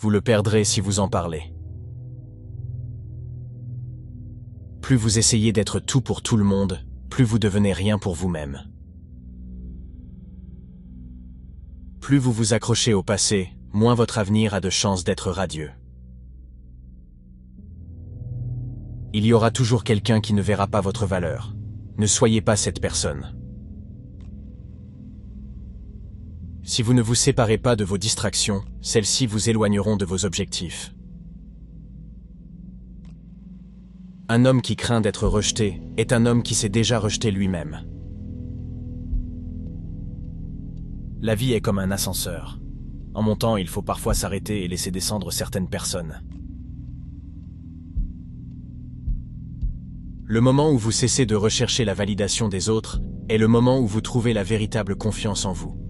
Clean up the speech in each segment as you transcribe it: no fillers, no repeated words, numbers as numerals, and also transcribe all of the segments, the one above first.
vous le perdrez si vous en parlez. Plus vous essayez d'être tout pour tout le monde, plus vous devenez rien pour vous-même. Plus vous vous accrochez au passé, moins votre avenir a de chances d'être radieux. Il y aura toujours quelqu'un qui ne verra pas votre valeur. Ne soyez pas cette personne. Si vous ne vous séparez pas de vos distractions, celles-ci vous éloigneront de vos objectifs. Un homme qui craint d'être rejeté est un homme qui s'est déjà rejeté lui-même. La vie est comme un ascenseur. En montant, il faut parfois s'arrêter et laisser descendre certaines personnes. Le moment où vous cessez de rechercher la validation des autres est le moment où vous trouvez la véritable confiance en vous.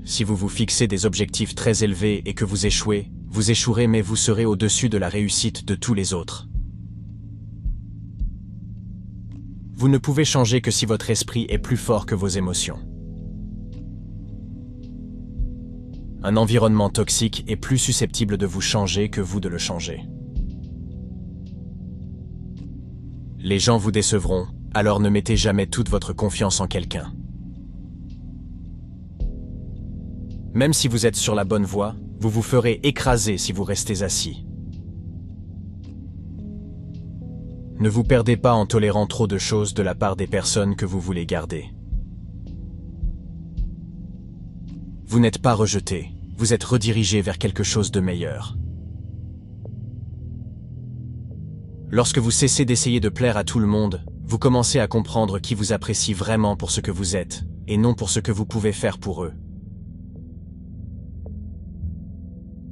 Si vous vous fixez des objectifs très élevés et que vous échouerez mais vous serez au-dessus de la réussite de tous les autres. Vous ne pouvez changer que si votre esprit est plus fort que vos émotions. Un environnement toxique est plus susceptible de vous changer que vous de le changer. Les gens vous décevront, alors ne mettez jamais toute votre confiance en quelqu'un. Même si vous êtes sur la bonne voie, vous vous ferez écraser si vous restez assis. Ne vous perdez pas en tolérant trop de choses de la part des personnes que vous voulez garder. Vous n'êtes pas rejeté, vous êtes redirigé vers quelque chose de meilleur. Lorsque vous cessez d'essayer de plaire à tout le monde, vous commencez à comprendre qui vous apprécie vraiment pour ce que vous êtes, et non pour ce que vous pouvez faire pour eux.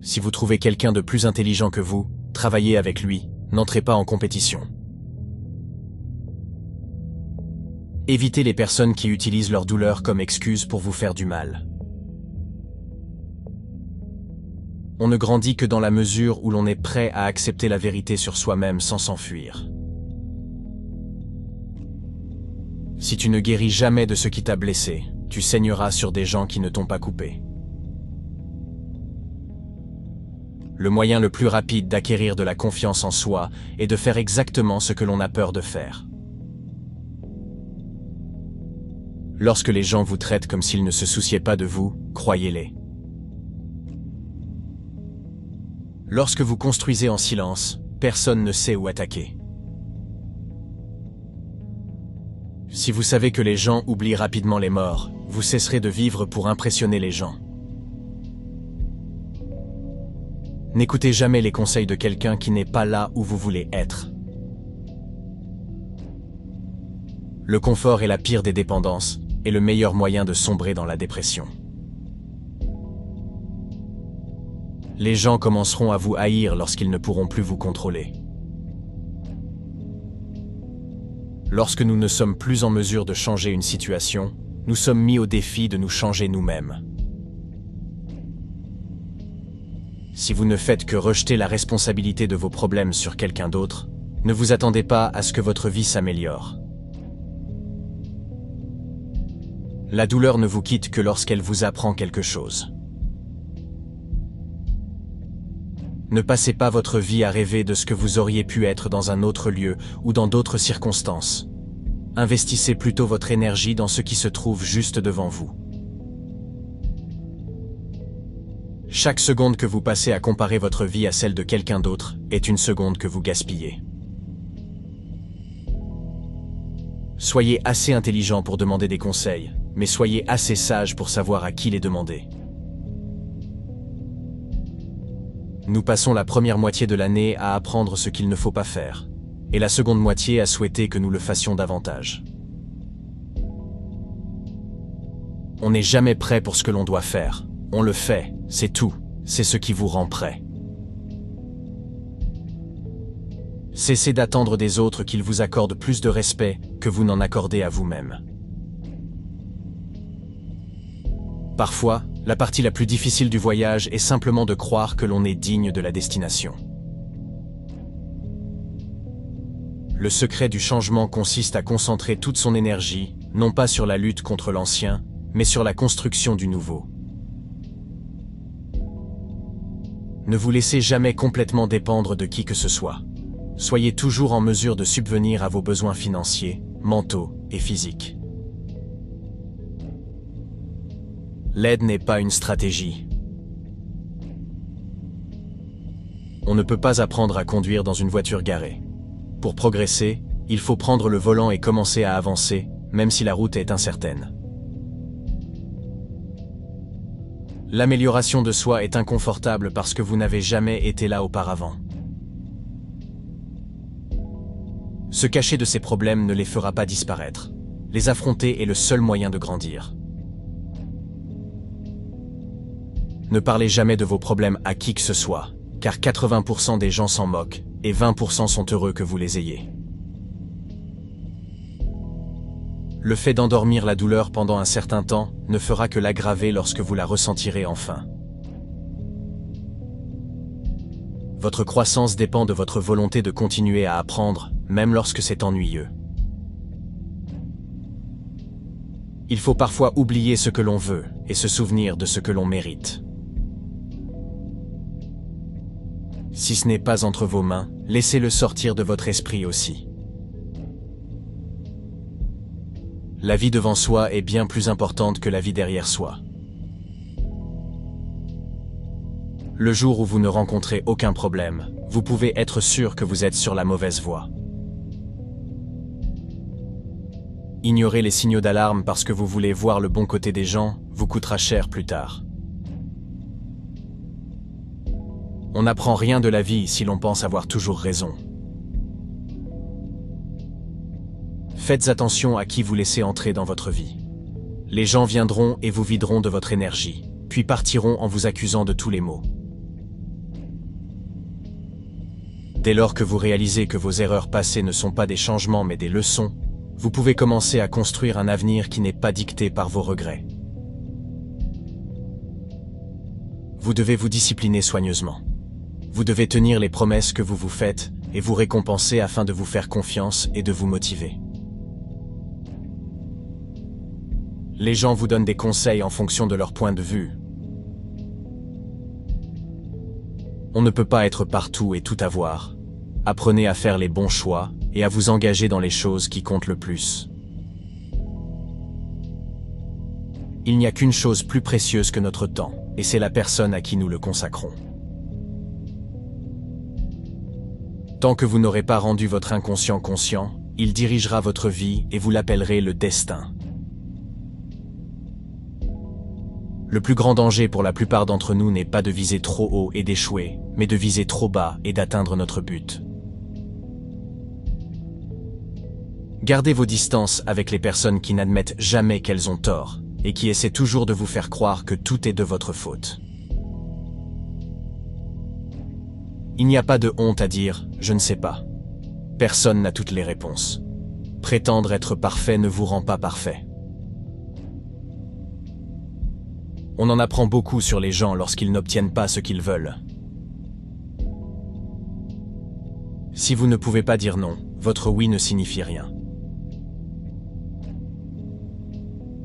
Si vous trouvez quelqu'un de plus intelligent que vous, travaillez avec lui, n'entrez pas en compétition. Évitez les personnes qui utilisent leur douleur comme excuse pour vous faire du mal. On ne grandit que dans la mesure où l'on est prêt à accepter la vérité sur soi-même sans s'enfuir. Si tu ne guéris jamais de ce qui t'a blessé, tu saigneras sur des gens qui ne t'ont pas coupé. Le moyen le plus rapide d'acquérir de la confiance en soi est de faire exactement ce que l'on a peur de faire. Lorsque les gens vous traitent comme s'ils ne se souciaient pas de vous, croyez-les. Lorsque vous construisez en silence, personne ne sait où attaquer. Si vous savez que les gens oublient rapidement les morts, vous cesserez de vivre pour impressionner les gens. N'écoutez jamais les conseils de quelqu'un qui n'est pas là où vous voulez être. Le confort est la pire des dépendances et le meilleur moyen de sombrer dans la dépression. Les gens commenceront à vous haïr lorsqu'ils ne pourront plus vous contrôler. Lorsque nous ne sommes plus en mesure de changer une situation, nous sommes mis au défi de nous changer nous-mêmes. Si vous ne faites que rejeter la responsabilité de vos problèmes sur quelqu'un d'autre, ne vous attendez pas à ce que votre vie s'améliore. La douleur ne vous quitte que lorsqu'elle vous apprend quelque chose. Ne passez pas votre vie à rêver de ce que vous auriez pu être dans un autre lieu ou dans d'autres circonstances. Investissez plutôt votre énergie dans ce qui se trouve juste devant vous. Chaque seconde que vous passez à comparer votre vie à celle de quelqu'un d'autre est une seconde que vous gaspillez. Soyez assez intelligent pour demander des conseils, mais soyez assez sage pour savoir à qui les demander. Nous passons la première moitié de l'année à apprendre ce qu'il ne faut pas faire, et la seconde moitié à souhaiter que nous le fassions davantage. On n'est jamais prêt pour ce que l'on doit faire. On le fait, c'est tout, c'est ce qui vous rend prêt. Cessez d'attendre des autres qu'ils vous accordent plus de respect que vous n'en accordez à vous-même. Parfois, la partie la plus difficile du voyage est simplement de croire que l'on est digne de la destination. Le secret du changement consiste à concentrer toute son énergie, non pas sur la lutte contre l'ancien, mais sur la construction du nouveau. Ne vous laissez jamais complètement dépendre de qui que ce soit. Soyez toujours en mesure de subvenir à vos besoins financiers, mentaux et physiques. L'aide n'est pas une stratégie. On ne peut pas apprendre à conduire dans une voiture garée. Pour progresser, il faut prendre le volant et commencer à avancer, même si la route est incertaine. L'amélioration de soi est inconfortable parce que vous n'avez jamais été là auparavant. Se cacher de ces problèmes ne les fera pas disparaître. Les affronter est le seul moyen de grandir. Ne parlez jamais de vos problèmes à qui que ce soit, car 80% des gens s'en moquent et 20% sont heureux que vous les ayez. Le fait d'endormir la douleur pendant un certain temps ne fera que l'aggraver lorsque vous la ressentirez enfin. Votre croissance dépend de votre volonté de continuer à apprendre, même lorsque c'est ennuyeux. Il faut parfois oublier ce que l'on veut et se souvenir de ce que l'on mérite. Si ce n'est pas entre vos mains, laissez-le sortir de votre esprit aussi. La vie devant soi est bien plus importante que la vie derrière soi. Le jour où vous ne rencontrez aucun problème, vous pouvez être sûr que vous êtes sur la mauvaise voie. Ignorer les signaux d'alarme parce que vous voulez voir le bon côté des gens vous coûtera cher plus tard. On n'apprend rien de la vie si l'on pense avoir toujours raison. Faites attention à qui vous laissez entrer dans votre vie. Les gens viendront et vous videront de votre énergie, puis partiront en vous accusant de tous les maux. Dès lors que vous réalisez que vos erreurs passées ne sont pas des changements mais des leçons, vous pouvez commencer à construire un avenir qui n'est pas dicté par vos regrets. Vous devez vous discipliner soigneusement. Vous devez tenir les promesses que vous vous faites et vous récompenser afin de vous faire confiance et de vous motiver. Les gens vous donnent des conseils en fonction de leur point de vue. On ne peut pas être partout et tout avoir. Apprenez à faire les bons choix et à vous engager dans les choses qui comptent le plus. Il n'y a qu'une chose plus précieuse que notre temps, et c'est la personne à qui nous le consacrons. Tant que vous n'aurez pas rendu votre inconscient conscient, il dirigera votre vie et vous l'appellerez le destin. Le plus grand danger pour la plupart d'entre nous n'est pas de viser trop haut et d'échouer, mais de viser trop bas et d'atteindre notre but. Gardez vos distances avec les personnes qui n'admettent jamais qu'elles ont tort et qui essaient toujours de vous faire croire que tout est de votre faute. Il n'y a pas de honte à dire « je ne sais pas ». Personne n'a toutes les réponses. Prétendre être parfait ne vous rend pas parfait. On en apprend beaucoup sur les gens lorsqu'ils n'obtiennent pas ce qu'ils veulent. Si vous ne pouvez pas dire non, votre oui ne signifie rien.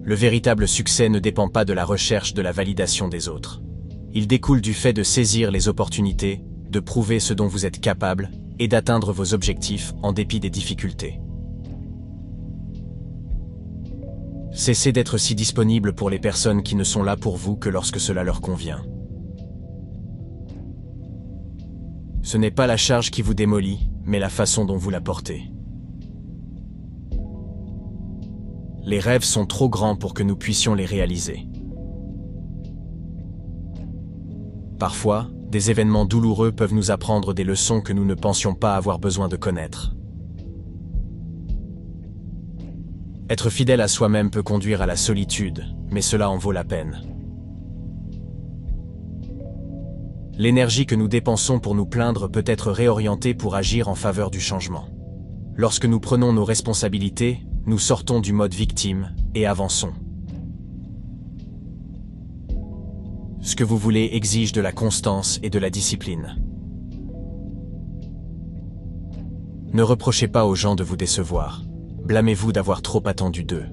Le véritable succès ne dépend pas de la recherche de la validation des autres. Il découle du fait de saisir les opportunités, de prouver ce dont vous êtes capable et d'atteindre vos objectifs en dépit des difficultés. Cessez d'être si disponible pour les personnes qui ne sont là pour vous que lorsque cela leur convient. Ce n'est pas la charge qui vous démolit, mais la façon dont vous la portez. Les rêves sont trop grands pour que nous puissions les réaliser. Parfois, des événements douloureux peuvent nous apprendre des leçons que nous ne pensions pas avoir besoin de connaître. Être fidèle à soi-même peut conduire à la solitude, mais cela en vaut la peine. L'énergie que nous dépensons pour nous plaindre peut être réorientée pour agir en faveur du changement. Lorsque nous prenons nos responsabilités, nous sortons du mode victime et avançons. Ce que vous voulez exige de la constance et de la discipline. Ne reprochez pas aux gens de vous décevoir. Blâmez-vous d'avoir trop attendu d'eux.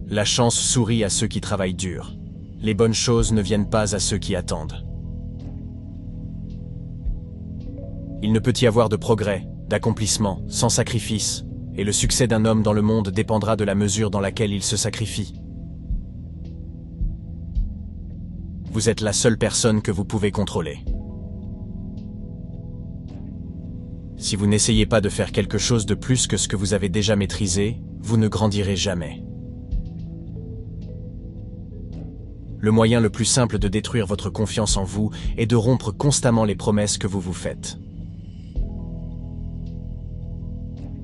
La chance sourit à ceux qui travaillent dur. Les bonnes choses ne viennent pas à ceux qui attendent. Il ne peut y avoir de progrès, d'accomplissement, sans sacrifice, et le succès d'un homme dans le monde dépendra de la mesure dans laquelle il se sacrifie. Vous êtes la seule personne que vous pouvez contrôler. Si vous n'essayez pas de faire quelque chose de plus que ce que vous avez déjà maîtrisé, vous ne grandirez jamais. Le moyen le plus simple de détruire votre confiance en vous est de rompre constamment les promesses que vous vous faites.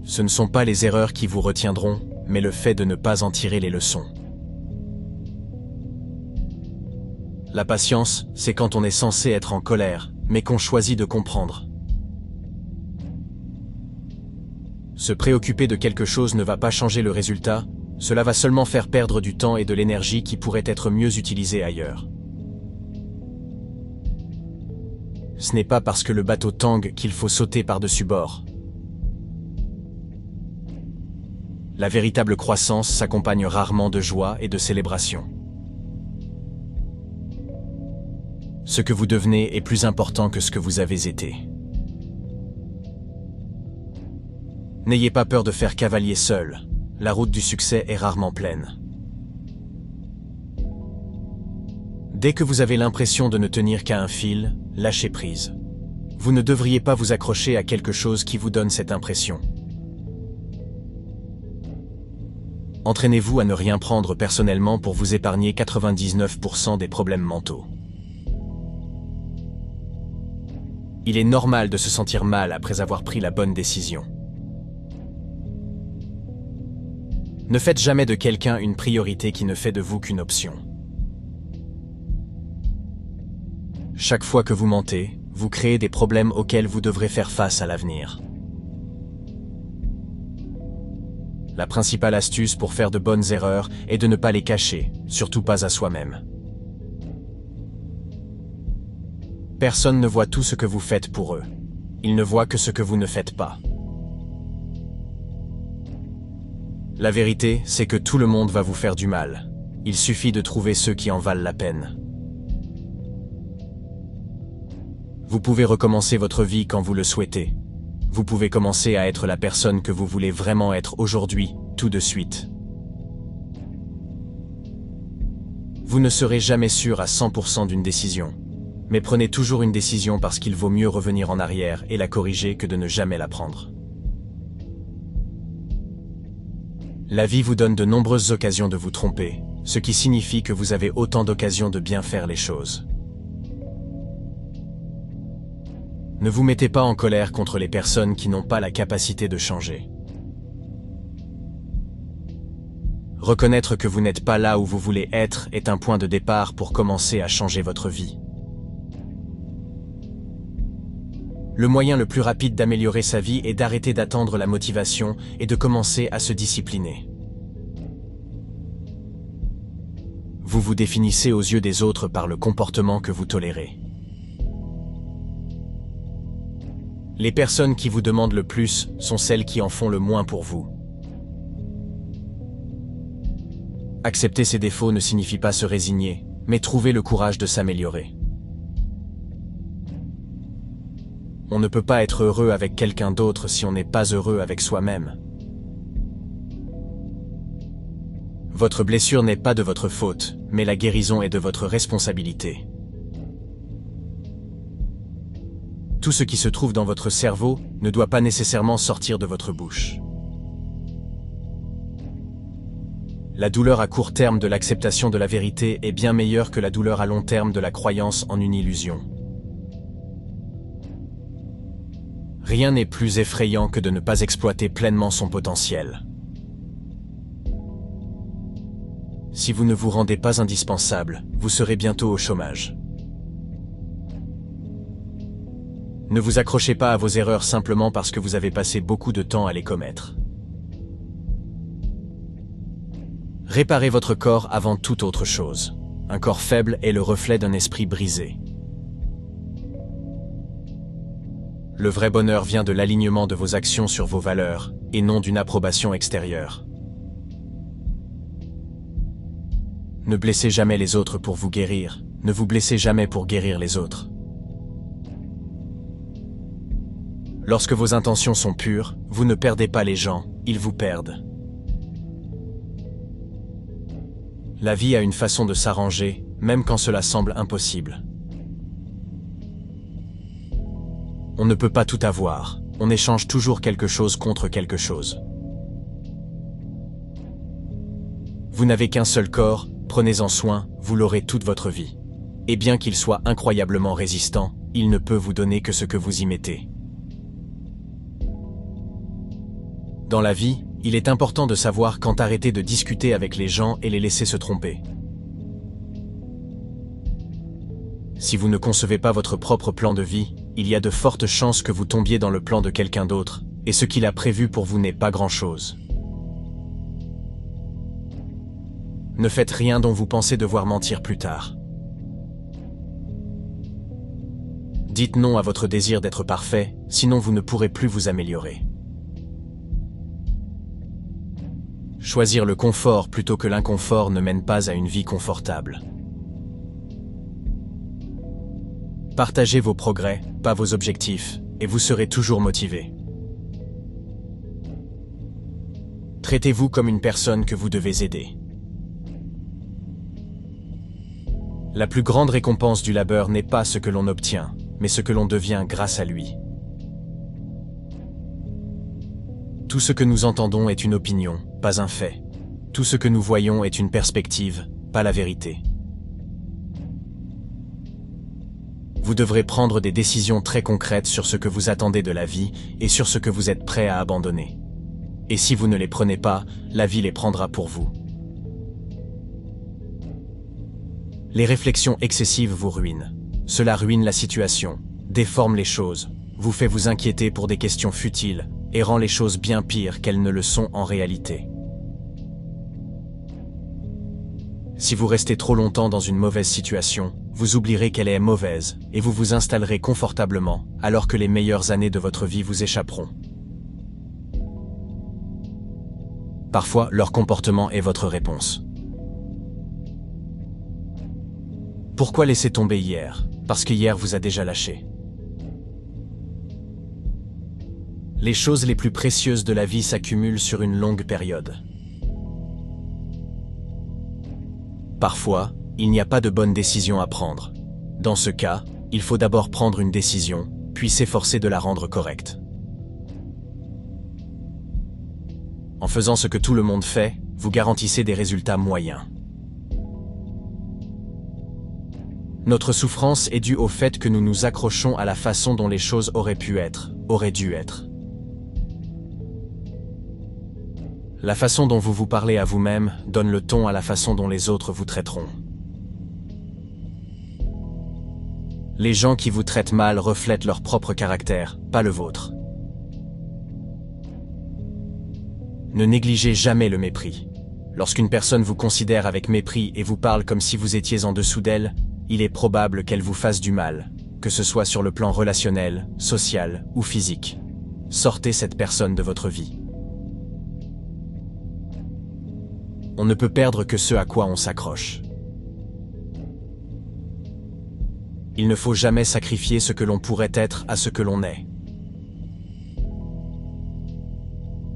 Ce ne sont pas les erreurs qui vous retiendront, mais le fait de ne pas en tirer les leçons. La patience, c'est quand on est censé être en colère, mais qu'on choisit de comprendre. Se préoccuper de quelque chose ne va pas changer le résultat, cela va seulement faire perdre du temps et de l'énergie qui pourraient être mieux utilisés ailleurs. Ce n'est pas parce que le bateau tangue qu'il faut sauter par-dessus bord. La véritable croissance s'accompagne rarement de joie et de célébration. Ce que vous devenez est plus important que ce que vous avez été. N'ayez pas peur de faire cavalier seul. La route du succès est rarement pleine. Dès que vous avez l'impression de ne tenir qu'à un fil, lâchez prise. Vous ne devriez pas vous accrocher à quelque chose qui vous donne cette impression. Entraînez-vous à ne rien prendre personnellement pour vous épargner 99% des problèmes mentaux. Il est normal de se sentir mal après avoir pris la bonne décision. Ne faites jamais de quelqu'un une priorité qui ne fait de vous qu'une option. Chaque fois que vous mentez, vous créez des problèmes auxquels vous devrez faire face à l'avenir. La principale astuce pour faire de bonnes erreurs est de ne pas les cacher, surtout pas à soi-même. Personne ne voit tout ce que vous faites pour eux. Ils ne voient que ce que vous ne faites pas. La vérité, c'est que tout le monde va vous faire du mal. Il suffit de trouver ceux qui en valent la peine. Vous pouvez recommencer votre vie quand vous le souhaitez. Vous pouvez commencer à être la personne que vous voulez vraiment être aujourd'hui, tout de suite. Vous ne serez jamais sûr à 100% d'une décision. Mais prenez toujours une décision parce qu'il vaut mieux revenir en arrière et la corriger que de ne jamais la prendre. La vie vous donne de nombreuses occasions de vous tromper, ce qui signifie que vous avez autant d'occasions de bien faire les choses. Ne vous mettez pas en colère contre les personnes qui n'ont pas la capacité de changer. Reconnaître que vous n'êtes pas là où vous voulez être est un point de départ pour commencer à changer votre vie. Le moyen le plus rapide d'améliorer sa vie est d'arrêter d'attendre la motivation et de commencer à se discipliner. Vous vous définissez aux yeux des autres par le comportement que vous tolérez. Les personnes qui vous demandent le plus sont celles qui en font le moins pour vous. Accepter ses défauts ne signifie pas se résigner, mais trouver le courage de s'améliorer. On ne peut pas être heureux avec quelqu'un d'autre si on n'est pas heureux avec soi-même. Votre blessure n'est pas de votre faute, mais la guérison est de votre responsabilité. Tout ce qui se trouve dans votre cerveau ne doit pas nécessairement sortir de votre bouche. La douleur à court terme de l'acceptation de la vérité est bien meilleure que la douleur à long terme de la croyance en une illusion. Rien n'est plus effrayant que de ne pas exploiter pleinement son potentiel. Si vous ne vous rendez pas indispensable, vous serez bientôt au chômage. Ne vous accrochez pas à vos erreurs simplement parce que vous avez passé beaucoup de temps à les commettre. Réparez votre corps avant toute autre chose. Un corps faible est le reflet d'un esprit brisé. Le vrai bonheur vient de l'alignement de vos actions sur vos valeurs, et non d'une approbation extérieure. Ne blessez jamais les autres pour vous guérir, ne vous blessez jamais pour guérir les autres. Lorsque vos intentions sont pures, vous ne perdez pas les gens, ils vous perdent. La vie a une façon de s'arranger, même quand cela semble impossible. On ne peut pas tout avoir, on échange toujours quelque chose contre quelque chose. Vous n'avez qu'un seul corps, prenez-en soin, vous l'aurez toute votre vie. Et bien qu'il soit incroyablement résistant, il ne peut vous donner que ce que vous y mettez. Dans la vie, il est important de savoir quand arrêter de discuter avec les gens et les laisser se tromper. Si vous ne concevez pas votre propre plan de vie, il y a de fortes chances que vous tombiez dans le plan de quelqu'un d'autre, et ce qu'il a prévu pour vous n'est pas grand-chose. Ne faites rien dont vous pensez devoir mentir plus tard. Dites non à votre désir d'être parfait, sinon vous ne pourrez plus vous améliorer. Choisir le confort plutôt que l'inconfort ne mène pas à une vie confortable. Partagez vos progrès, pas vos objectifs, et vous serez toujours motivé. Traitez-vous comme une personne que vous devez aider. La plus grande récompense du labeur n'est pas ce que l'on obtient, mais ce que l'on devient grâce à lui. Tout ce que nous entendons est une opinion, pas un fait. Tout ce que nous voyons est une perspective, pas la vérité. Vous devrez prendre des décisions très concrètes sur ce que vous attendez de la vie et sur ce que vous êtes prêt à abandonner. Et si vous ne les prenez pas, la vie les prendra pour vous. Les réflexions excessives vous ruinent. Cela ruine la situation, déforme les choses, vous fait vous inquiéter pour des questions futiles, et rend les choses bien pires qu'elles ne le sont en réalité. Si vous restez trop longtemps dans une mauvaise situation, vous oublierez qu'elle est mauvaise, et vous vous installerez confortablement, alors que les meilleures années de votre vie vous échapperont. Parfois, leur comportement est votre réponse. Pourquoi laisser tomber hier? Parce que hier vous a déjà lâché. Les choses les plus précieuses de la vie s'accumulent sur une longue période. Parfois, il n'y a pas de bonne décision à prendre. Dans ce cas, il faut d'abord prendre une décision, puis s'efforcer de la rendre correcte. En faisant ce que tout le monde fait, vous garantissez des résultats moyens. Notre souffrance est due au fait que nous nous accrochons à la façon dont les choses auraient pu être, auraient dû être. La façon dont vous vous parlez à vous-même donne le ton à la façon dont les autres vous traiteront. Les gens qui vous traitent mal reflètent leur propre caractère, pas le vôtre. Ne négligez jamais le mépris. Lorsqu'une personne vous considère avec mépris et vous parle comme si vous étiez en dessous d'elle, il est probable qu'elle vous fasse du mal, que ce soit sur le plan relationnel, social ou physique. Sortez cette personne de votre vie. On ne peut perdre que ce à quoi on s'accroche. Il ne faut jamais sacrifier ce que l'on pourrait être à ce que l'on est.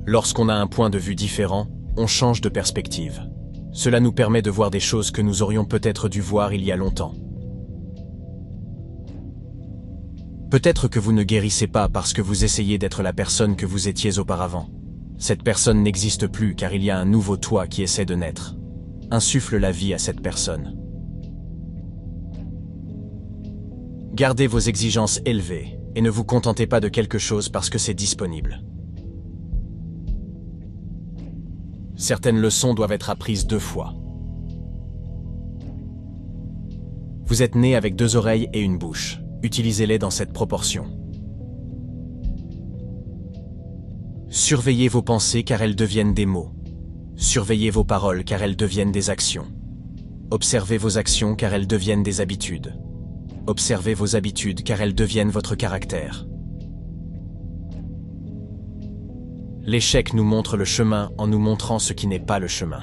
Lorsqu'on a un point de vue différent, on change de perspective. Cela nous permet de voir des choses que nous aurions peut-être dû voir il y a longtemps. Peut-être que vous ne guérissez pas parce que vous essayez d'être la personne que vous étiez auparavant. Cette personne n'existe plus car il y a un nouveau toi qui essaie de naître. Insuffle la vie à cette personne. Gardez vos exigences élevées et ne vous contentez pas de quelque chose parce que c'est disponible. Certaines leçons doivent être apprises 2 fois. Vous êtes né avec 2 oreilles et une bouche. Utilisez-les dans cette proportion. Surveillez vos pensées car elles deviennent des mots. Surveillez vos paroles car elles deviennent des actions. Observez vos actions car elles deviennent des habitudes. Observez vos habitudes car elles deviennent votre caractère. L'échec nous montre le chemin en nous montrant ce qui n'est pas le chemin.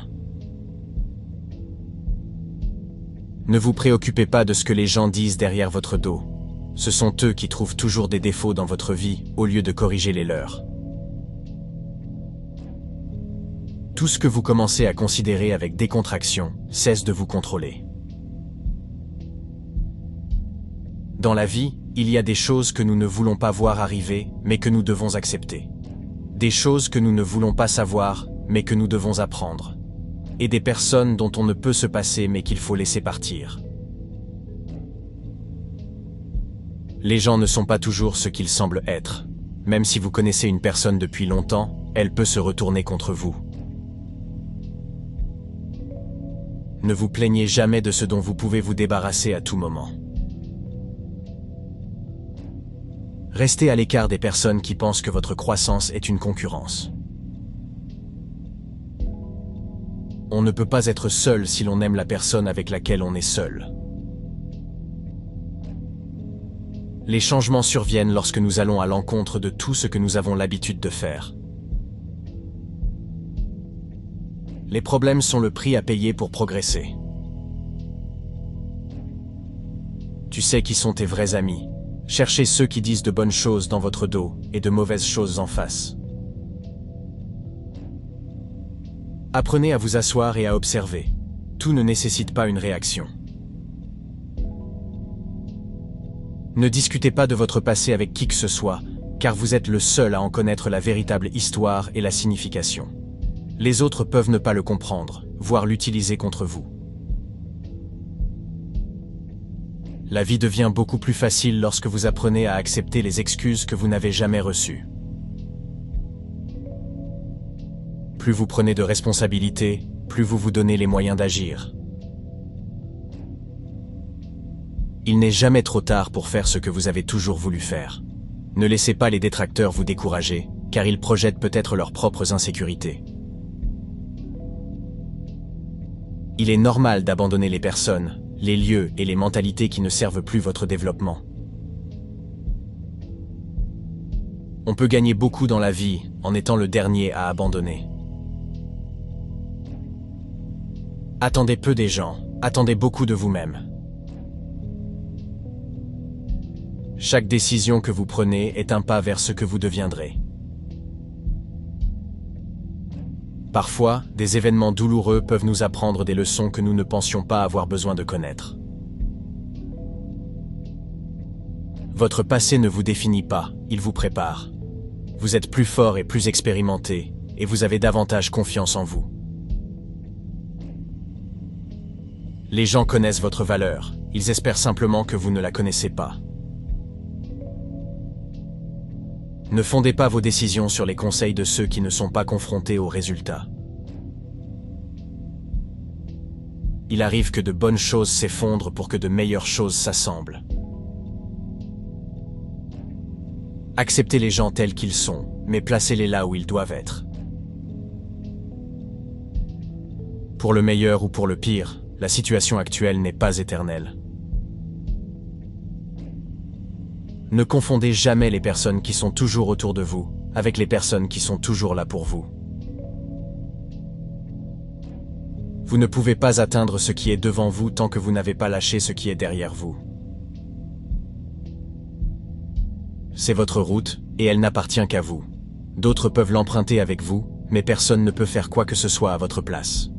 Ne vous préoccupez pas de ce que les gens disent derrière votre dos. Ce sont eux qui trouvent toujours des défauts dans votre vie, au lieu de corriger les leurs. Tout ce que vous commencez à considérer avec décontraction cesse de vous contrôler. Dans la vie, il y a des choses que nous ne voulons pas voir arriver, mais que nous devons accepter. Des choses que nous ne voulons pas savoir, mais que nous devons apprendre. Et des personnes dont on ne peut se passer mais qu'il faut laisser partir. Les gens ne sont pas toujours ce qu'ils semblent être. Même si vous connaissez une personne depuis longtemps, elle peut se retourner contre vous. Ne vous plaignez jamais de ce dont vous pouvez vous débarrasser à tout moment. Restez à l'écart des personnes qui pensent que votre croissance est une concurrence. On ne peut pas être seul si l'on aime la personne avec laquelle on est seul. Les changements surviennent lorsque nous allons à l'encontre de tout ce que nous avons l'habitude de faire. Les problèmes sont le prix à payer pour progresser. Tu sais qui sont tes vrais amis. Cherchez ceux qui disent de bonnes choses dans votre dos et de mauvaises choses en face. Apprenez à vous asseoir et à observer. Tout ne nécessite pas une réaction. Ne discutez pas de votre passé avec qui que ce soit, car vous êtes le seul à en connaître la véritable histoire et la signification. Les autres peuvent ne pas le comprendre, voire l'utiliser contre vous. La vie devient beaucoup plus facile lorsque vous apprenez à accepter les excuses que vous n'avez jamais reçues. Plus vous prenez de responsabilités, plus vous vous donnez les moyens d'agir. Il n'est jamais trop tard pour faire ce que vous avez toujours voulu faire. Ne laissez pas les détracteurs vous décourager, car ils projettent peut-être leurs propres insécurités. Il est normal d'abandonner les personnes, les lieux et les mentalités qui ne servent plus votre développement. On peut gagner beaucoup dans la vie en étant le dernier à abandonner. Attendez peu des gens, attendez beaucoup de vous-même. Chaque décision que vous prenez est un pas vers ce que vous deviendrez. Parfois, des événements douloureux peuvent nous apprendre des leçons que nous ne pensions pas avoir besoin de connaître. Votre passé ne vous définit pas, il vous prépare. Vous êtes plus fort et plus expérimenté, et vous avez davantage confiance en vous. Les gens connaissent votre valeur, ils espèrent simplement que vous ne la connaissez pas. Ne fondez pas vos décisions sur les conseils de ceux qui ne sont pas confrontés aux résultats. Il arrive que de bonnes choses s'effondrent pour que de meilleures choses s'assemblent. Acceptez les gens tels qu'ils sont, mais placez-les là où ils doivent être. Pour le meilleur ou pour le pire, la situation actuelle n'est pas éternelle. Ne confondez jamais les personnes qui sont toujours autour de vous avec les personnes qui sont toujours là pour vous. Vous ne pouvez pas atteindre ce qui est devant vous tant que vous n'avez pas lâché ce qui est derrière vous. C'est votre route, et elle n'appartient qu'à vous. D'autres peuvent l'emprunter avec vous, mais personne ne peut faire quoi que ce soit à votre place.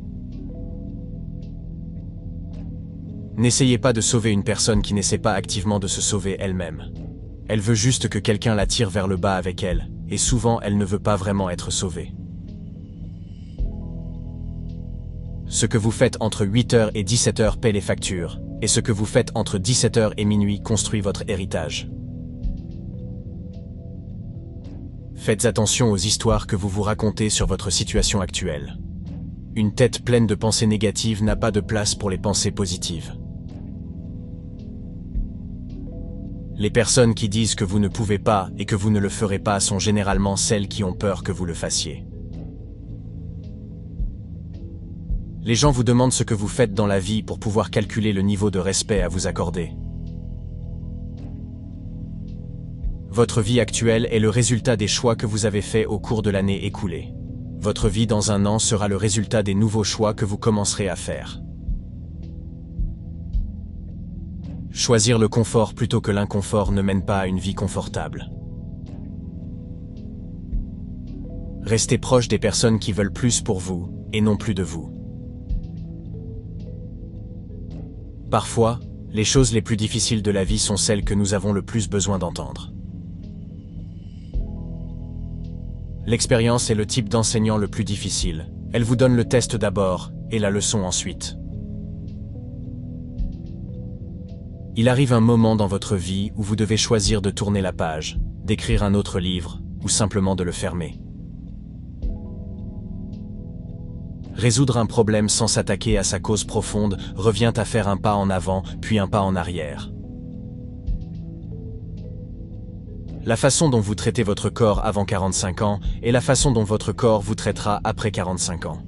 N'essayez pas de sauver une personne qui n'essaie pas activement de se sauver elle-même. Elle veut juste que quelqu'un la tire vers le bas avec elle, et souvent elle ne veut pas vraiment être sauvée. Ce que vous faites entre 8h et 17h paie les factures, et ce que vous faites entre 17h et minuit construit votre héritage. Faites attention aux histoires que vous vous racontez sur votre situation actuelle. Une tête pleine de pensées négatives n'a pas de place pour les pensées positives. Les personnes qui disent que vous ne pouvez pas et que vous ne le ferez pas sont généralement celles qui ont peur que vous le fassiez. Les gens vous demandent ce que vous faites dans la vie pour pouvoir calculer le niveau de respect à vous accorder. Votre vie actuelle est le résultat des choix que vous avez faits au cours de l'année écoulée. Votre vie dans un an sera le résultat des nouveaux choix que vous commencerez à faire. Choisir le confort plutôt que l'inconfort ne mène pas à une vie confortable. Restez proche des personnes qui veulent plus pour vous, et non plus de vous. Parfois, les choses les plus difficiles de la vie sont celles que nous avons le plus besoin d'entendre. L'expérience est le type d'enseignant le plus difficile. Elle vous donne le test d'abord, et la leçon ensuite. Il arrive un moment dans votre vie où vous devez choisir de tourner la page, d'écrire un autre livre, ou simplement de le fermer. Résoudre un problème sans s'attaquer à sa cause profonde revient à faire un pas en avant, puis un pas en arrière. La façon dont vous traitez votre corps avant 45 ans est la façon dont votre corps vous traitera après 45 ans.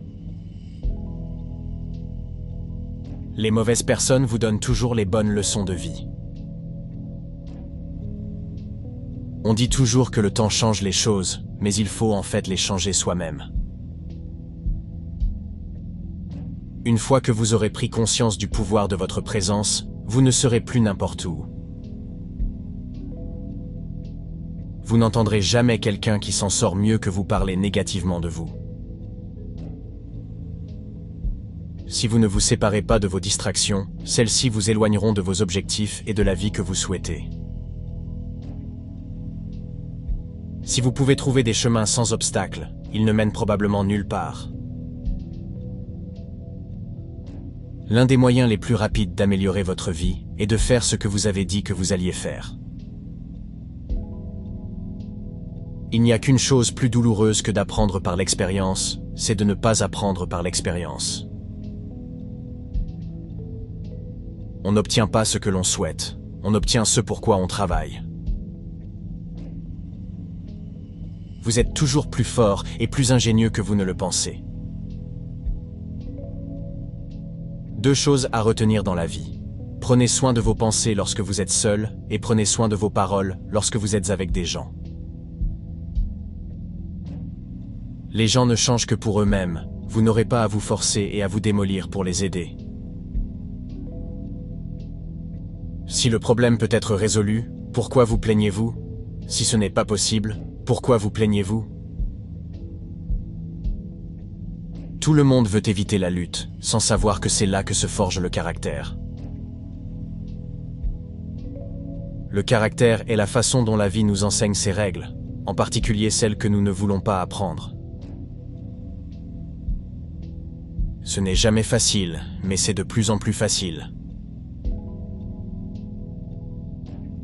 Les mauvaises personnes vous donnent toujours les bonnes leçons de vie. On dit toujours que le temps change les choses, mais il faut en fait les changer soi-même. Une fois que vous aurez pris conscience du pouvoir de votre présence, vous ne serez plus n'importe où. Vous n'entendrez jamais quelqu'un qui s'en sort mieux que vous parler négativement de vous. Si vous ne vous séparez pas de vos distractions, celles-ci vous éloigneront de vos objectifs et de la vie que vous souhaitez. Si vous pouvez trouver des chemins sans obstacles, ils ne mènent probablement nulle part. L'un des moyens les plus rapides d'améliorer votre vie est de faire ce que vous avez dit que vous alliez faire. Il n'y a qu'une chose plus douloureuse que d'apprendre par l'expérience, c'est de ne pas apprendre par l'expérience. On n'obtient pas ce que l'on souhaite, on obtient ce pourquoi on travaille. Vous êtes toujours plus fort et plus ingénieux que vous ne le pensez. Deux choses à retenir dans la vie. Prenez soin de vos pensées lorsque vous êtes seul, et prenez soin de vos paroles lorsque vous êtes avec des gens. Les gens ne changent que pour eux-mêmes, vous n'aurez pas à vous forcer et à vous démolir pour les aider. Si le problème peut être résolu, pourquoi vous plaignez-vous? Si ce n'est pas possible, pourquoi vous plaignez-vous? Tout le monde veut éviter la lutte, sans savoir que c'est là que se forge le caractère. Le caractère est la façon dont la vie nous enseigne ses règles, en particulier celles que nous ne voulons pas apprendre. Ce n'est jamais facile, mais c'est de plus en plus facile.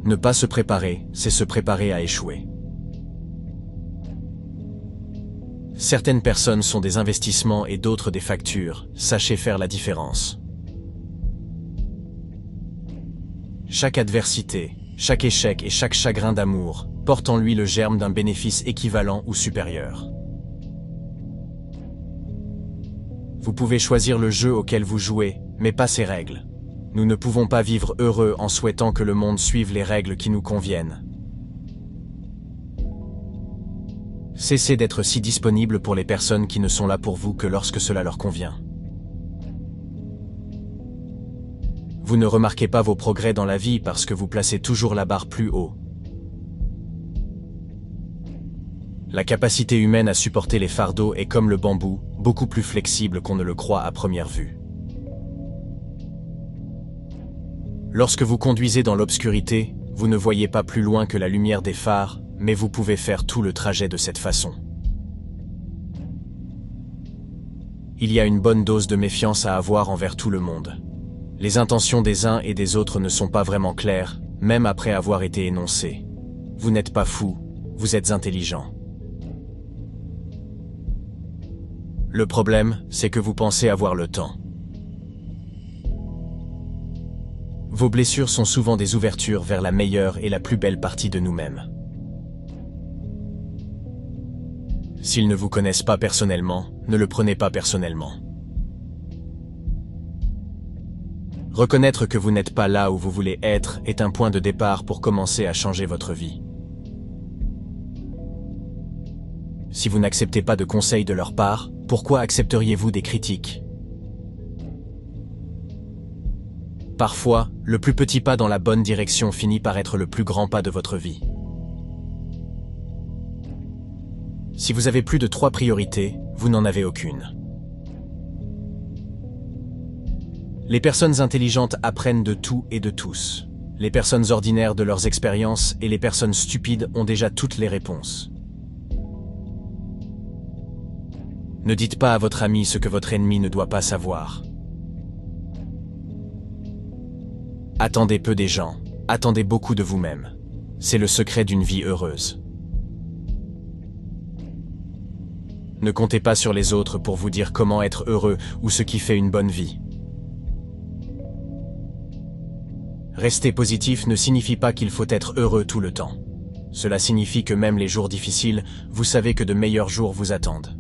Ne pas se préparer, c'est se préparer à échouer. Certaines personnes sont des investissements et d'autres des factures, sachez faire la différence. Chaque adversité, chaque échec et chaque chagrin d'amour porte en lui le germe d'un bénéfice équivalent ou supérieur. Vous pouvez choisir le jeu auquel vous jouez, mais pas ses règles. Nous ne pouvons pas vivre heureux en souhaitant que le monde suive les règles qui nous conviennent. Cessez d'être si disponible pour les personnes qui ne sont là pour vous que lorsque cela leur convient. Vous ne remarquez pas vos progrès dans la vie parce que vous placez toujours la barre plus haut. La capacité humaine à supporter les fardeaux est comme le bambou, beaucoup plus flexible qu'on ne le croit à première vue. Lorsque vous conduisez dans l'obscurité, vous ne voyez pas plus loin que la lumière des phares, mais vous pouvez faire tout le trajet de cette façon. Il y a une bonne dose de méfiance à avoir envers tout le monde. Les intentions des uns et des autres ne sont pas vraiment claires, même après avoir été énoncées. Vous n'êtes pas fou, vous êtes intelligent. Le problème, c'est que vous pensez avoir le temps. Vos blessures sont souvent des ouvertures vers la meilleure et la plus belle partie de nous-mêmes. S'ils ne vous connaissent pas personnellement, ne le prenez pas personnellement. Reconnaître que vous n'êtes pas là où vous voulez être est un point de départ pour commencer à changer votre vie. Si vous n'acceptez pas de conseils de leur part, pourquoi accepteriez-vous des critiques? Parfois, le plus petit pas dans la bonne direction finit par être le plus grand pas de votre vie. Si vous avez plus de 3 priorités, vous n'en avez aucune. Les personnes intelligentes apprennent de tout et de tous. Les personnes ordinaires de leurs expériences et les personnes stupides ont déjà toutes les réponses. Ne dites pas à votre ami ce que votre ennemi ne doit pas savoir. Attendez peu des gens, attendez beaucoup de vous-même. C'est le secret d'une vie heureuse. Ne comptez pas sur les autres pour vous dire comment être heureux ou ce qui fait une bonne vie. Rester positif ne signifie pas qu'il faut être heureux tout le temps. Cela signifie que même les jours difficiles, vous savez que de meilleurs jours vous attendent.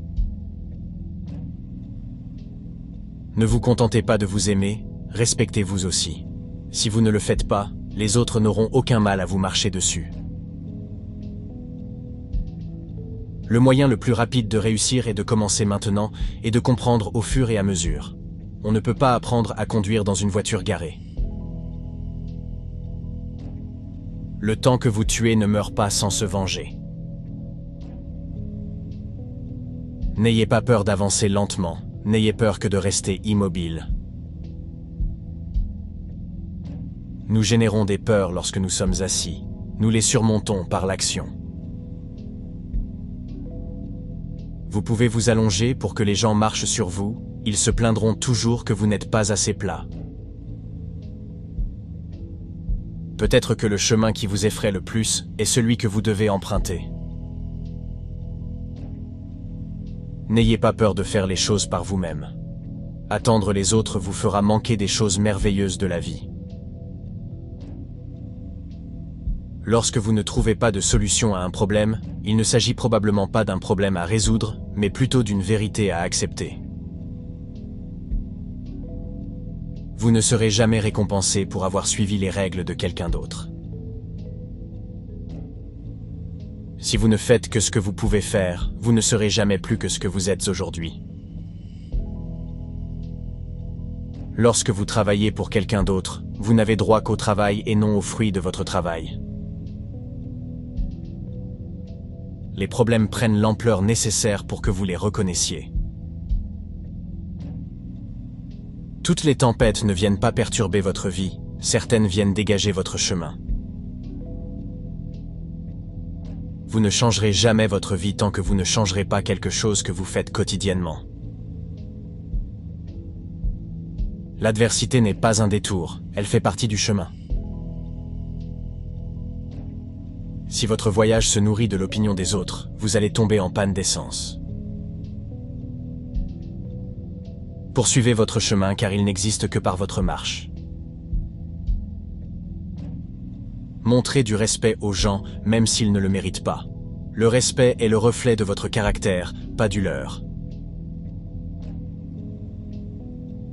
Ne vous contentez pas de vous aimer, respectez-vous aussi. Si vous ne le faites pas, les autres n'auront aucun mal à vous marcher dessus. Le moyen le plus rapide de réussir est de commencer maintenant et de comprendre au fur et à mesure. On ne peut pas apprendre à conduire dans une voiture garée. Le temps que vous tuez ne meurt pas sans se venger. N'ayez pas peur d'avancer lentement, n'ayez peur que de rester immobile. Nous générons des peurs lorsque nous sommes assis. Nous les surmontons par l'action. Vous pouvez vous allonger pour que les gens marchent sur vous, ils se plaindront toujours que vous n'êtes pas assez plat. Peut-être que le chemin qui vous effraie le plus est celui que vous devez emprunter. N'ayez pas peur de faire les choses par vous-même. Attendre les autres vous fera manquer des choses merveilleuses de la vie. Lorsque vous ne trouvez pas de solution à un problème, il ne s'agit probablement pas d'un problème à résoudre, mais plutôt d'une vérité à accepter. Vous ne serez jamais récompensé pour avoir suivi les règles de quelqu'un d'autre. Si vous ne faites que ce que vous pouvez faire, vous ne serez jamais plus que ce que vous êtes aujourd'hui. Lorsque vous travaillez pour quelqu'un d'autre, vous n'avez droit qu'au travail et non aux fruits de votre travail. Les problèmes prennent l'ampleur nécessaire pour que vous les reconnaissiez. Toutes les tempêtes ne viennent pas perturber votre vie, certaines viennent dégager votre chemin. Vous ne changerez jamais votre vie tant que vous ne changerez pas quelque chose que vous faites quotidiennement. L'adversité n'est pas un détour, elle fait partie du chemin. Si votre voyage se nourrit de l'opinion des autres, vous allez tomber en panne d'essence. Poursuivez votre chemin car il n'existe que par votre marche. Montrez du respect aux gens, même s'ils ne le méritent pas. Le respect est le reflet de votre caractère, pas du leur.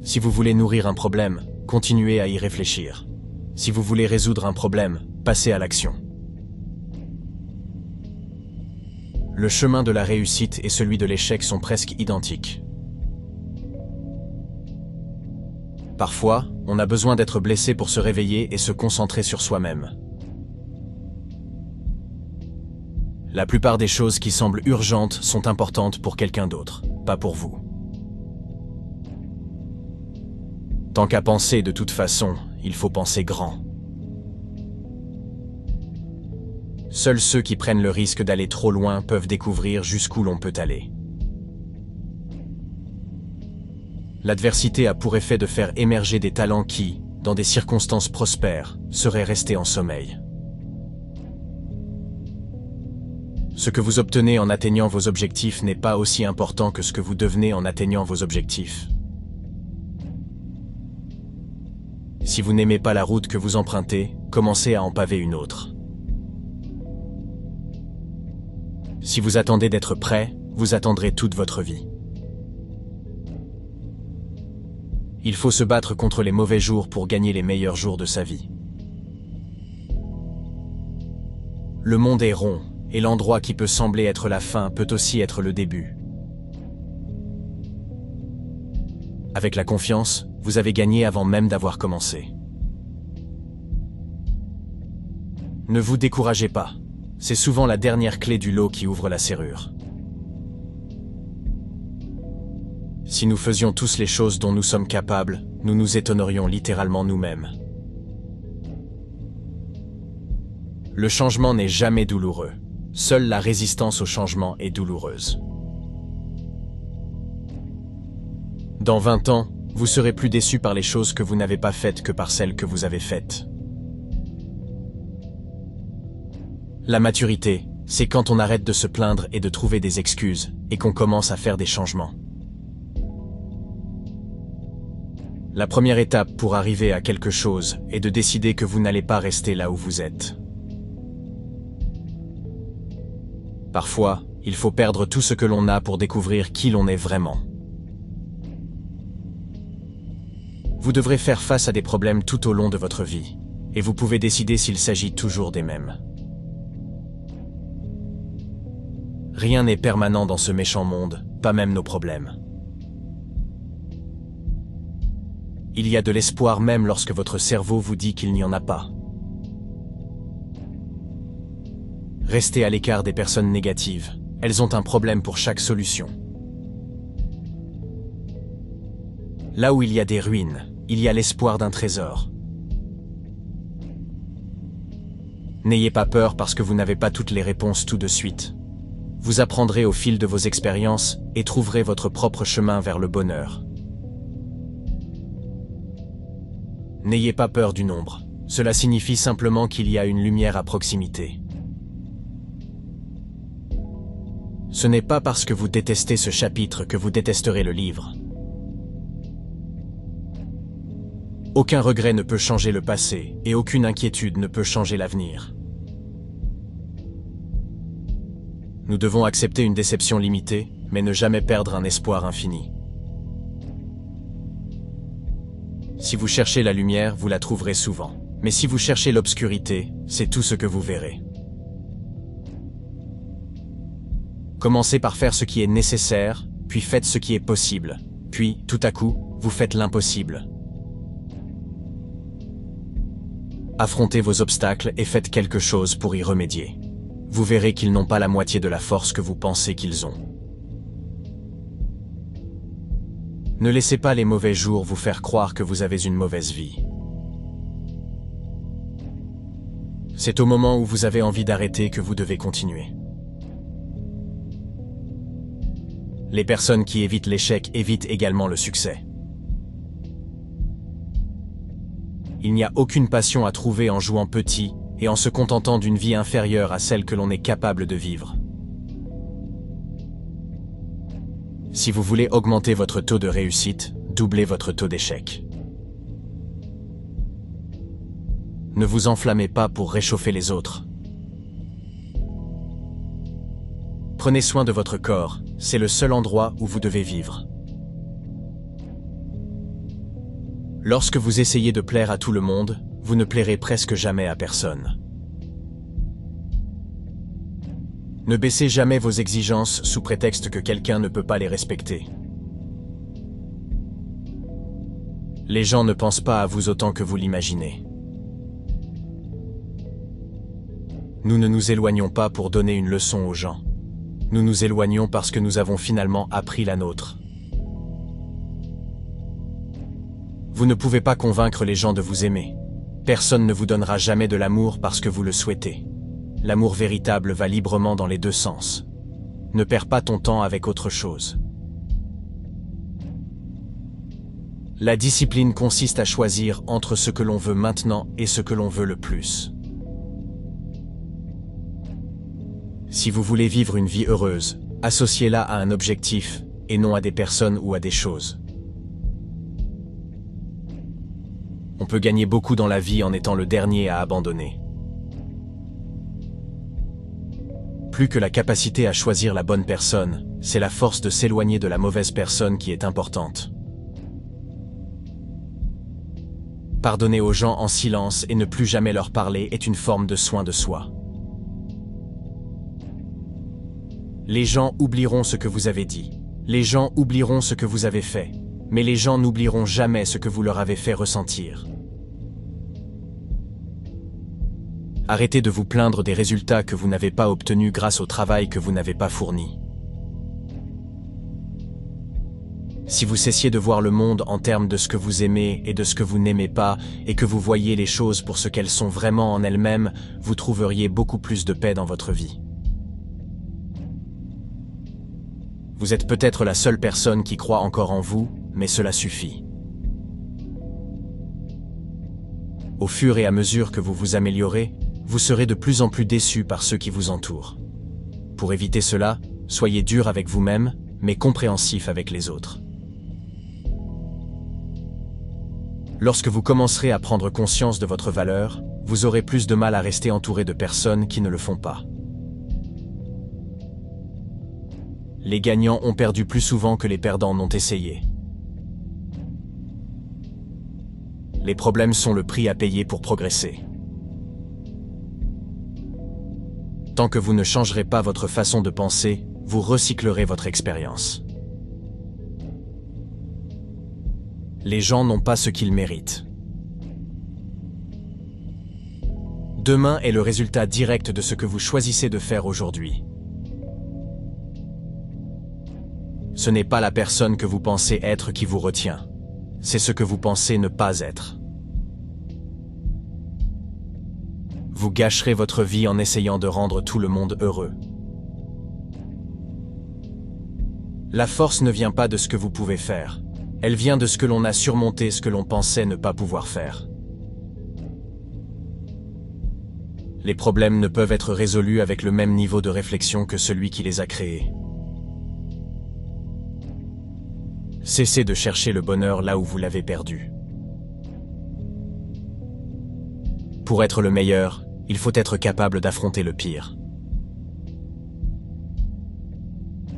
Si vous voulez nourrir un problème, continuez à y réfléchir. Si vous voulez résoudre un problème, passez à l'action. Le chemin de la réussite et celui de l'échec sont presque identiques. Parfois, on a besoin d'être blessé pour se réveiller et se concentrer sur soi-même. La plupart des choses qui semblent urgentes sont importantes pour quelqu'un d'autre, pas pour vous. Tant qu'à penser de toute façon, il faut penser grand. Seuls ceux qui prennent le risque d'aller trop loin peuvent découvrir jusqu'où l'on peut aller. L'adversité a pour effet de faire émerger des talents qui, dans des circonstances prospères, seraient restés en sommeil. Ce que vous obtenez en atteignant vos objectifs n'est pas aussi important que ce que vous devenez en atteignant vos objectifs. Si vous n'aimez pas la route que vous empruntez, commencez à en paver une autre. Si vous attendez d'être prêt, vous attendrez toute votre vie. Il faut se battre contre les mauvais jours pour gagner les meilleurs jours de sa vie. Le monde est rond, et l'endroit qui peut sembler être la fin peut aussi être le début. Avec la confiance, vous avez gagné avant même d'avoir commencé. Ne vous découragez pas. C'est souvent la dernière clé du lot qui ouvre la serrure. Si nous faisions tous les choses dont nous sommes capables, nous nous étonnerions littéralement nous-mêmes. Le changement n'est jamais douloureux. Seule la résistance au changement est douloureuse. Dans 20 ans, vous serez plus déçu par les choses que vous n'avez pas faites que par celles que vous avez faites. La maturité, c'est quand on arrête de se plaindre et de trouver des excuses, et qu'on commence à faire des changements. La première étape pour arriver à quelque chose est de décider que vous n'allez pas rester là où vous êtes. Parfois, il faut perdre tout ce que l'on a pour découvrir qui l'on est vraiment. Vous devrez faire face à des problèmes tout au long de votre vie, et vous pouvez décider s'il s'agit toujours des mêmes. Rien n'est permanent dans ce méchant monde, pas même nos problèmes. Il y a de l'espoir même lorsque votre cerveau vous dit qu'il n'y en a pas. Restez à l'écart des personnes négatives, elles ont un problème pour chaque solution. Là où il y a des ruines, il y a l'espoir d'un trésor. N'ayez pas peur parce que vous n'avez pas toutes les réponses tout de suite. Vous apprendrez au fil de vos expériences et trouverez votre propre chemin vers le bonheur. N'ayez pas peur du nombre. Cela signifie simplement qu'il y a une lumière à proximité. Ce n'est pas parce que vous détestez ce chapitre que vous détesterez le livre. Aucun regret ne peut changer le passé et aucune inquiétude ne peut changer l'avenir. Nous devons accepter une déception limitée, mais ne jamais perdre un espoir infini. Si vous cherchez la lumière, vous la trouverez souvent. Mais si vous cherchez l'obscurité, c'est tout ce que vous verrez. Commencez par faire ce qui est nécessaire, puis faites ce qui est possible. Puis, tout à coup, vous faites l'impossible. Affrontez vos obstacles et faites quelque chose pour y remédier. Vous verrez qu'ils n'ont pas la moitié de la force que vous pensez qu'ils ont. Ne laissez pas les mauvais jours vous faire croire que vous avez une mauvaise vie. C'est au moment où vous avez envie d'arrêter que vous devez continuer. Les personnes qui évitent l'échec évitent également le succès. Il n'y a aucune passion à trouver en jouant petit et en se contentant d'une vie inférieure à celle que l'on est capable de vivre. Si vous voulez augmenter votre taux de réussite, doublez votre taux d'échec. Ne vous enflammez pas pour réchauffer les autres. Prenez soin de votre corps, c'est le seul endroit où vous devez vivre. Lorsque vous essayez de plaire à tout le monde, vous ne plairez presque jamais à personne. Ne baissez jamais vos exigences sous prétexte que quelqu'un ne peut pas les respecter. Les gens ne pensent pas à vous autant que vous l'imaginez. Nous ne nous éloignons pas pour donner une leçon aux gens. Nous nous éloignons parce que nous avons finalement appris la nôtre. Vous ne pouvez pas convaincre les gens de vous aimer. Personne ne vous donnera jamais de l'amour parce que vous le souhaitez. L'amour véritable va librement dans les deux sens. Ne perds pas ton temps avec autre chose. La discipline consiste à choisir entre ce que l'on veut maintenant et ce que l'on veut le plus. Si vous voulez vivre une vie heureuse, associez-la à un objectif et non à des personnes ou à des choses. On peut gagner beaucoup dans la vie en étant le dernier à abandonner. Plus que la capacité à choisir la bonne personne, c'est la force de s'éloigner de la mauvaise personne qui est importante. Pardonner aux gens en silence et ne plus jamais leur parler est une forme de soin de soi. Les gens oublieront ce que vous avez dit. Les gens oublieront ce que vous avez fait. Mais les gens n'oublieront jamais ce que vous leur avez fait ressentir. Arrêtez de vous plaindre des résultats que vous n'avez pas obtenus grâce au travail que vous n'avez pas fourni. Si vous cessiez de voir le monde en termes de ce que vous aimez et de ce que vous n'aimez pas, et que vous voyiez les choses pour ce qu'elles sont vraiment en elles-mêmes, vous trouveriez beaucoup plus de paix dans votre vie. Vous êtes peut-être la seule personne qui croit encore en vous, mais cela suffit. Au fur et à mesure que vous vous améliorez, vous serez de plus en plus déçu par ceux qui vous entourent. Pour éviter cela, soyez dur avec vous-même, mais compréhensif avec les autres. Lorsque vous commencerez à prendre conscience de votre valeur, vous aurez plus de mal à rester entouré de personnes qui ne le font pas. Les gagnants ont perdu plus souvent que les perdants n'ont essayé. Les problèmes sont le prix à payer pour progresser. Tant que vous ne changerez pas votre façon de penser, vous recyclerez votre expérience. Les gens n'ont pas ce qu'ils méritent. Demain est le résultat direct de ce que vous choisissez de faire aujourd'hui. Ce n'est pas la personne que vous pensez être qui vous retient. C'est ce que vous pensez ne pas être. Vous gâcherez votre vie en essayant de rendre tout le monde heureux. La force ne vient pas de ce que vous pouvez faire. Elle vient de ce que l'on a surmonté ce que l'on pensait ne pas pouvoir faire. Les problèmes ne peuvent être résolus avec le même niveau de réflexion que celui qui les a créés. Cessez de chercher le bonheur là où vous l'avez perdu. Pour être le meilleur, il faut être capable d'affronter le pire.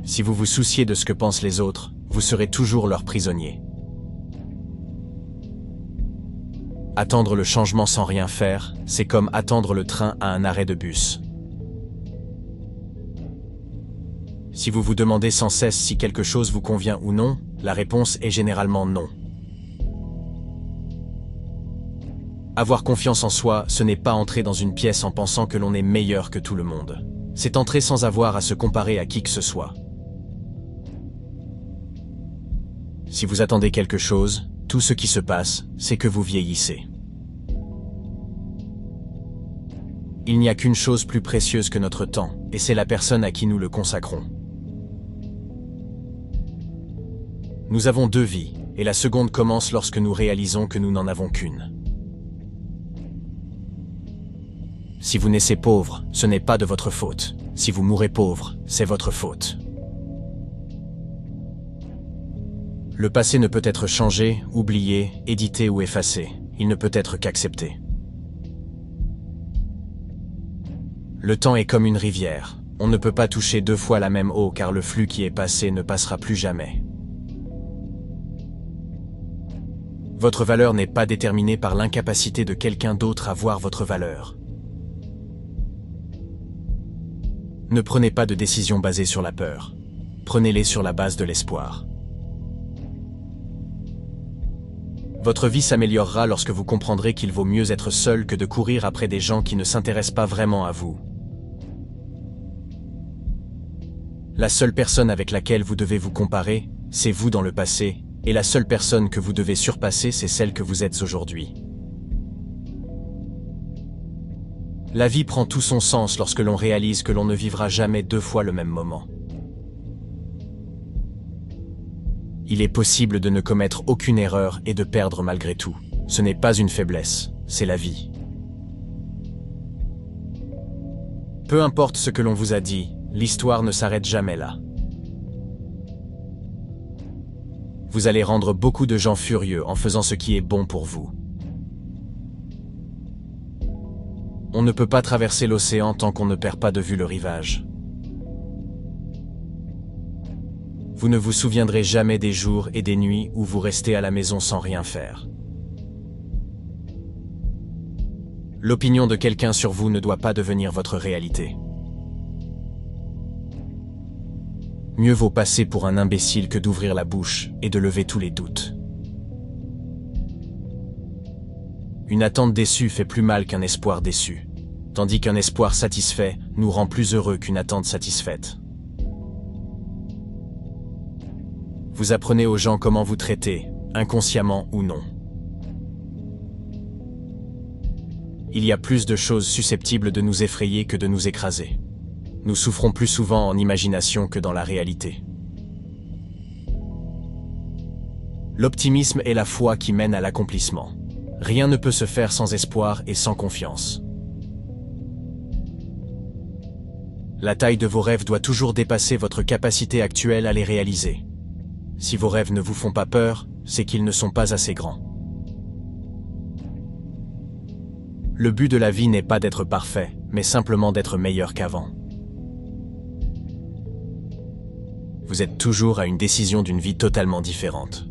Si vous vous souciez de ce que pensent les autres, vous serez toujours leur prisonnier. Attendre le changement sans rien faire, c'est comme attendre le train à un arrêt de bus. Si vous vous demandez sans cesse si quelque chose vous convient ou non, la réponse est généralement non. Avoir confiance en soi, ce n'est pas entrer dans une pièce en pensant que l'on est meilleur que tout le monde. C'est entrer sans avoir à se comparer à qui que ce soit. Si vous attendez quelque chose, tout ce qui se passe, c'est que vous vieillissez. Il n'y a qu'une chose plus précieuse que notre temps, et c'est la personne à qui nous le consacrons. Nous avons 2 vies, et la seconde commence lorsque nous réalisons que nous n'en avons qu'une. Si vous naissez pauvre, ce n'est pas de votre faute. Si vous mourrez pauvre, c'est votre faute. Le passé ne peut être changé, oublié, édité ou effacé. Il ne peut être qu'accepté. Le temps est comme une rivière. On ne peut pas toucher 2 fois la même eau car le flux qui est passé ne passera plus jamais. Votre valeur n'est pas déterminée par l'incapacité de quelqu'un d'autre à voir votre valeur. Ne prenez pas de décisions basées sur la peur. Prenez-les sur la base de l'espoir. Votre vie s'améliorera lorsque vous comprendrez qu'il vaut mieux être seul que de courir après des gens qui ne s'intéressent pas vraiment à vous. La seule personne avec laquelle vous devez vous comparer, c'est vous dans le passé, et la seule personne que vous devez surpasser, c'est celle que vous êtes aujourd'hui. La vie prend tout son sens lorsque l'on réalise que l'on ne vivra jamais 2 fois le même moment. Il est possible de ne commettre aucune erreur et de perdre malgré tout. Ce n'est pas une faiblesse, c'est la vie. Peu importe ce que l'on vous a dit, l'histoire ne s'arrête jamais là. Vous allez rendre beaucoup de gens furieux en faisant ce qui est bon pour vous. On ne peut pas traverser l'océan tant qu'on ne perd pas de vue le rivage. Vous ne vous souviendrez jamais des jours et des nuits où vous restez à la maison sans rien faire. L'opinion de quelqu'un sur vous ne doit pas devenir votre réalité. Mieux vaut passer pour un imbécile que d'ouvrir la bouche et de lever tous les doutes. Une attente déçue fait plus mal qu'un espoir déçu. tandis qu'un espoir satisfait nous rend plus heureux qu'une attente satisfaite. Vous apprenez aux gens comment vous traiter, inconsciemment ou non. Il y a plus de choses susceptibles de nous effrayer que de nous écraser. Nous souffrons plus souvent en imagination que dans la réalité. L'optimisme est la foi qui mène à l'accomplissement. Rien ne peut se faire sans espoir et sans confiance. La taille de vos rêves doit toujours dépasser votre capacité actuelle à les réaliser. Si vos rêves ne vous font pas peur, c'est qu'ils ne sont pas assez grands. Le but de la vie n'est pas d'être parfait, mais simplement d'être meilleur qu'avant. Vous êtes toujours à une décision d'une vie totalement différente.